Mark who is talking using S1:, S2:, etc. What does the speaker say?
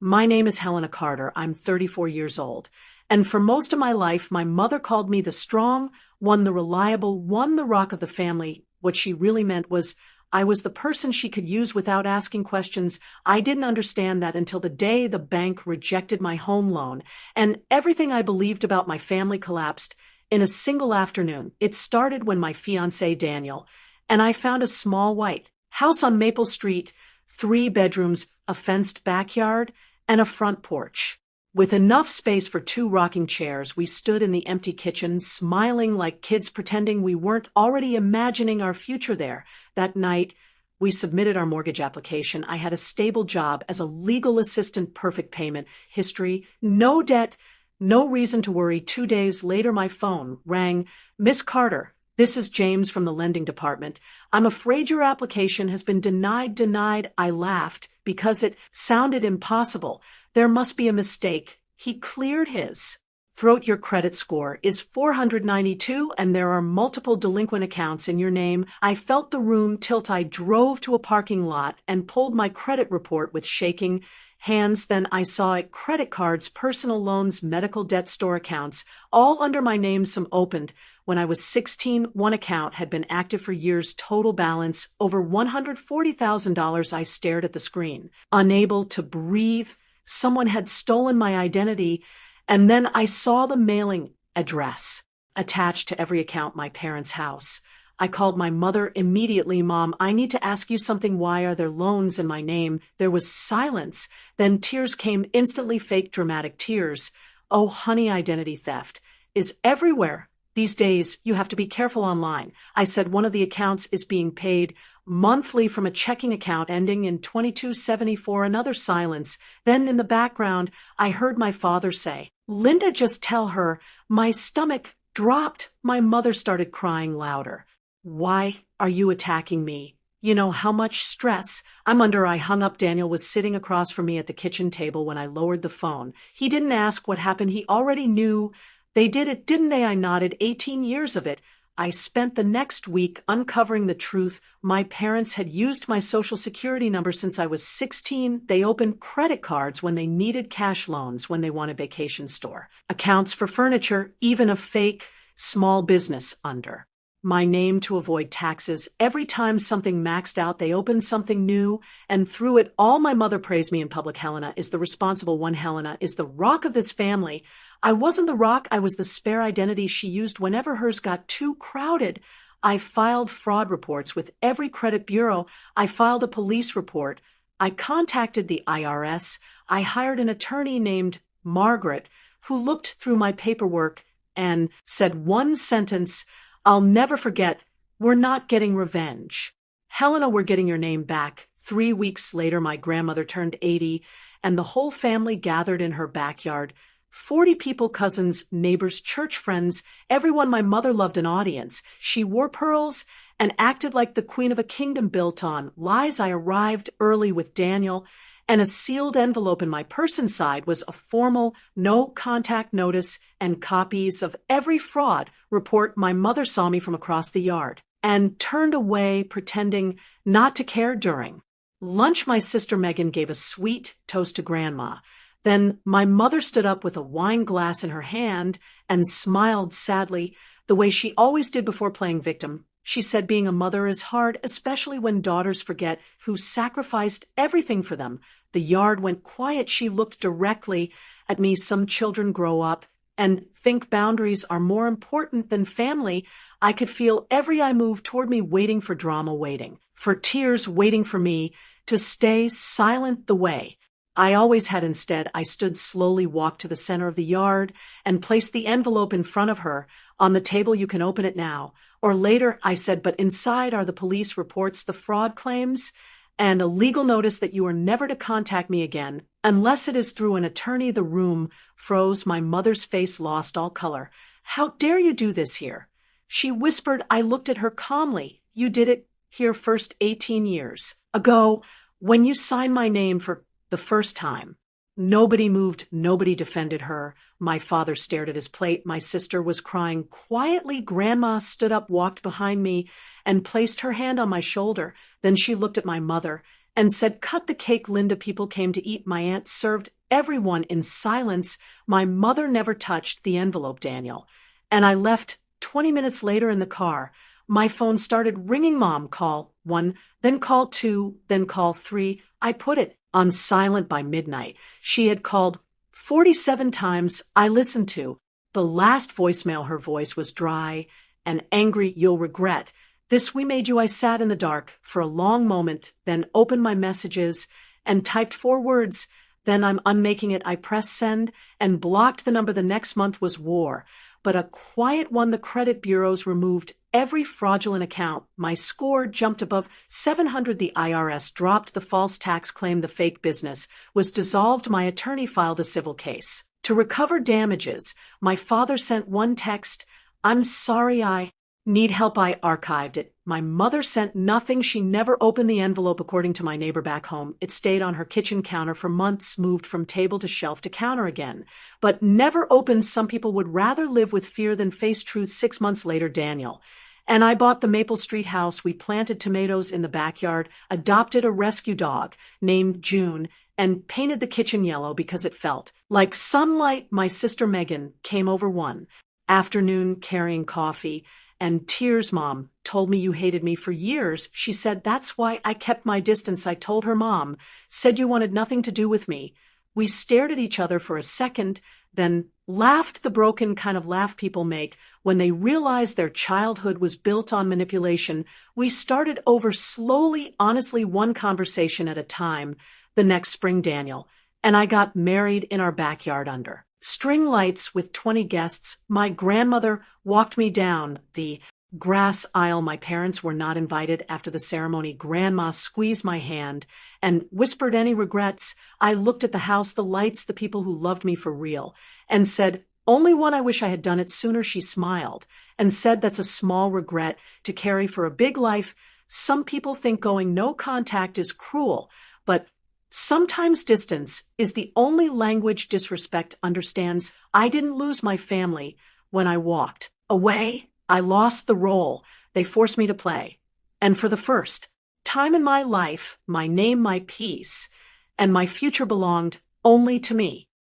S1: My name is Helena Carter. I'm 34 years old. And for most of my life, my mother called me the strong one, the reliable one, the rock of the family. What she really meant was I was the person she could use without asking questions. I didn't understand that until the day the bank rejected my home loan, and everything I believed about my family collapsed in a single afternoon. It started when my fiancé, Daniel, and I found a small white house on Maple Street, 3 bedrooms, a fenced backyard, and a front porch. With enough space for 2 rocking chairs, we stood in the empty kitchen, smiling like kids, pretending we weren't already imagining our future there. That night, we submitted our mortgage application. I had a stable job as a legal assistant, perfect payment history, no debt, no reason to worry. 2 days later, my phone rang. "Miss Carter, this is James from the lending department. I'm afraid your application has been denied. I laughed because it sounded impossible. There must be a mistake. He cleared his throat. Your credit score is 492 and there are multiple delinquent accounts in your name. I felt the room tilt. I drove to a parking lot and pulled my credit report with shaking hands. Then I saw it: credit cards, personal loans, medical debt, store accounts, all under my name. Some opened when I was 16. One account had been active for years. Total balance over $140,000. I stared at the screen, unable to breathe. Someone had stolen my identity, and then I saw the mailing address attached to every account: my parents' house. I called my mother immediately. "Mom, I need to ask you something. Why are there loans in my name?" There was silence. Then tears came instantly, fake dramatic tears. "Oh, honey, identity theft is everywhere these days. You have to be careful online." I said, "One of the accounts is being paid monthly from a checking account ending in 2274. Another silence. Then in the background, I heard my father say, "Linda, just tell her." My stomach dropped. My mother started crying louder. "Why are you attacking me? You know how much stress I'm under." I hung up. Daniel was sitting across from me at the kitchen table when I lowered the phone. He didn't ask what happened. He already knew. "They did it, didn't they?" I nodded. 18 years of it. I spent the next week uncovering the truth. My parents had used my social security number since I was 16. They opened credit cards when they needed cash, loans when they wanted vacation store, accounts for furniture, even a fake small business under my name to avoid taxes. Every time something maxed out, they opened something new, and through it all, my mother praised me in public. "Helena is the responsible one. Helena is the rock of this family." I wasn't the rock. I was the spare identity she used whenever hers got too crowded. I filed fraud reports with every credit bureau. I filed a police report. I contacted the IRS. I hired an attorney named Margaret who looked through my paperwork and said one sentence I'll never forget: "We're not getting revenge. Helena, we're getting your name back." 3 weeks later, my grandmother turned 80 and the whole family gathered in her backyard. 40 people, cousins, neighbors, church friends, everyone. My mother loved an audience. She wore pearls and acted like the queen of a kingdom built on lies. I arrived early with Daniel, and a sealed envelope in my purse. Inside was a formal no contact notice and copies of every fraud report. My mother saw me from across the yard and turned away, pretending not to care. During lunch, my sister Megan gave a sweet toast to Grandma. Then my mother stood up with a wine glass in her hand and smiled sadly, the way she always did before playing victim. She said, "Being a mother is hard, especially when daughters forget who sacrificed everything for them." The yard went quiet. She looked directly at me. "Some children grow up and think boundaries are more important than family." I could feel every eye move toward me, waiting for drama, waiting for tears, waiting for me to stay silent the way I always had. Instead, I stood slowly, walked to the center of the yard, and placed the envelope in front of her on the table. "You can open it now or later," I said, "but inside are the police reports, the fraud claims, and a legal notice that you are never to contact me again unless it is through an attorney." The room froze. My mother's face lost all color. "How dare you do this here?" she whispered. I looked at her calmly. "You did it here first 18 years ago when you signed my name for the first time." Nobody moved. Nobody defended her. My father stared at his plate. My sister was crying quietly. Grandma stood up, walked behind me, and placed her hand on my shoulder. Then she looked at my mother and said, "Cut the cake, Linda. People came to eat. My aunt served everyone in silence. My mother never touched the envelope, Daniel." And I left 20 minutes later in the car. My phone started ringing. Mom, call 1, then call 2, then call 3. I put it on silent by midnight. She had called 47 times. I listened to the last voicemail. Her voice was dry and angry. "You'll regret this. We made you." I sat in the dark for a long moment, then opened my messages and typed 4 words. "Then I'm unmaking it." I pressed send and blocked the number. The next month was war, but a quiet one. The credit bureaus removed every fraudulent account. My score jumped above 700. The IRS dropped the false tax claim. The fake business was dissolved. My attorney filed a civil case to recover damages. My father sent one text, "I'm sorry, I need help." I archived it. My mother sent nothing. She never opened the envelope. According to my neighbor back home, it stayed on her kitchen counter for months, moved from table to shelf to counter again, but never opened. Some people would rather live with fear than face truth. 6 months later, Daniel and I bought the Maple Street house. We planted tomatoes in the backyard, adopted a rescue dog named June, and painted the kitchen yellow because it felt like sunlight. My sister Megan came over one afternoon carrying coffee and tears. "Mom told me you hated me for years." She said, "That's why I kept my distance." I told her, "Mom said you wanted nothing to do with me." We stared at each other for a second, then laughed, the broken kind of laugh people make when they realize their childhood was built on manipulation. We started over slowly, honestly, one conversation at a time. The next spring, Daniel and I got married in our backyard under string lights with 20 guests. My grandmother walked me down the grass aisle. My parents were not invited after the ceremony. Grandma squeezed my hand and whispered, "Any regrets?" I looked at the house, the lights, the people who loved me for real, and said, "Only one. I wish I had done it sooner." She smiled and said, "That's a small regret to carry for a big life. Some people think going no contact is cruel, but sometimes distance is the only language disrespect understands." I didn't lose my family when I walked away. I lost the role they forced me to play. And for the first time in my life, my name, my peace, and my future belonged only to me.